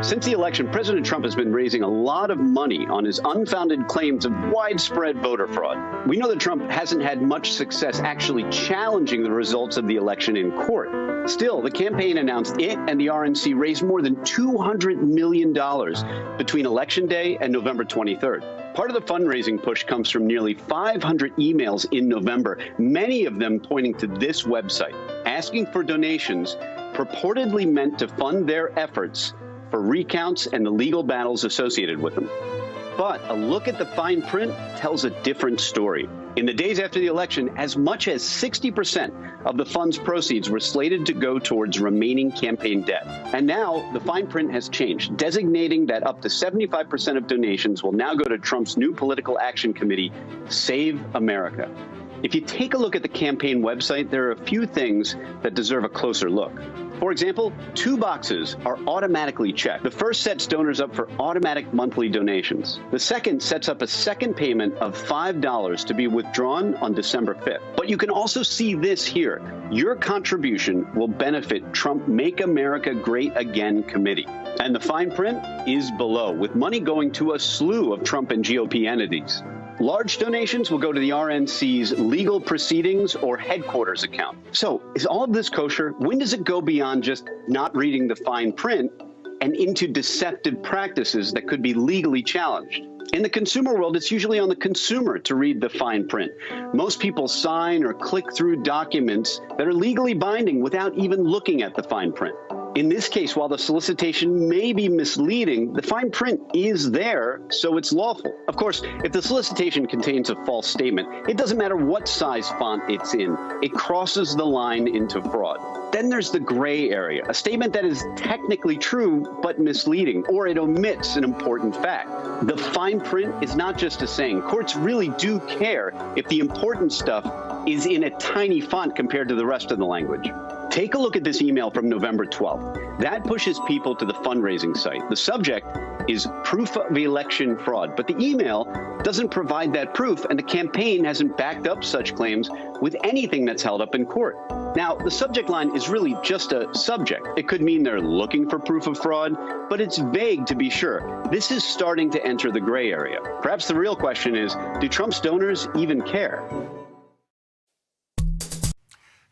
Since the election, President Trump has been raising a lot of money on his unfounded claims of widespread voter fraud. We know that Trump hasn't had much success actually challenging the results of the election in court. Still, the campaign announced it and the RNC raised more than $200 million between Election Day and November 23rd. Part of the fundraising push comes from nearly 500 emails in November, many of them pointing to this website, asking for donations purportedly meant to fund their efforts for recounts and the legal battles associated with them. But a look at the fine print tells a different story. In the days after the election, as much as 60% of the fund's proceeds were slated to go towards remaining campaign debt. And now the fine print has changed, designating that up to 75% of donations will now go to Trump's new political action committee, Save America. If you take a look at the campaign website, there are a few things that deserve a closer look. For example, 2 boxes are automatically checked. The first sets donors up for automatic monthly donations. The second sets up a second payment of $5 to be withdrawn on December 5th. But you can also see this here. Your contribution will benefit Trump Make America Great Again committee. And the fine print is below, with money going to a slew of Trump and GOP entities. Large donations will go to the RNC's legal proceedings or headquarters account. So is all of this kosher? When does it go beyond just not reading the fine print and into deceptive practices that could be legally challenged? In the consumer world, it's usually on the consumer to read the fine print. Most people sign or click through documents that are legally binding without even looking at the fine print. In this case, while the solicitation may be misleading, the fine print is there, so it's lawful. Of course, if the solicitation contains a false statement, it doesn't matter what size font it's in. It crosses the line into fraud. Then there's the gray area, a statement that is technically true but misleading, or it omits an important fact. The fine print is not just a saying. Courts really do care if the important stuff is in a tiny font compared to the rest of the language. Take a look at this email from November 12th. That pushes people to the fundraising site. The subject is proof of election fraud, but the email doesn't provide that proof, and the campaign hasn't backed up such claims with anything that's held up in court. Now, the subject line is really just a subject. It could mean they're looking for proof of fraud, but it's vague to be sure. This is starting to enter the gray area. Perhaps the real question is, do Trump's donors even care?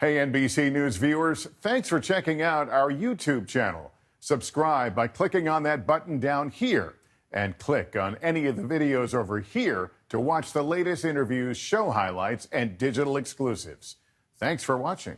Hey, NBC News viewers, thanks for checking out our YouTube channel. Subscribe by clicking on that button down here and click on any of the videos over here to watch the latest interviews, show highlights, and digital exclusives. Thanks for watching.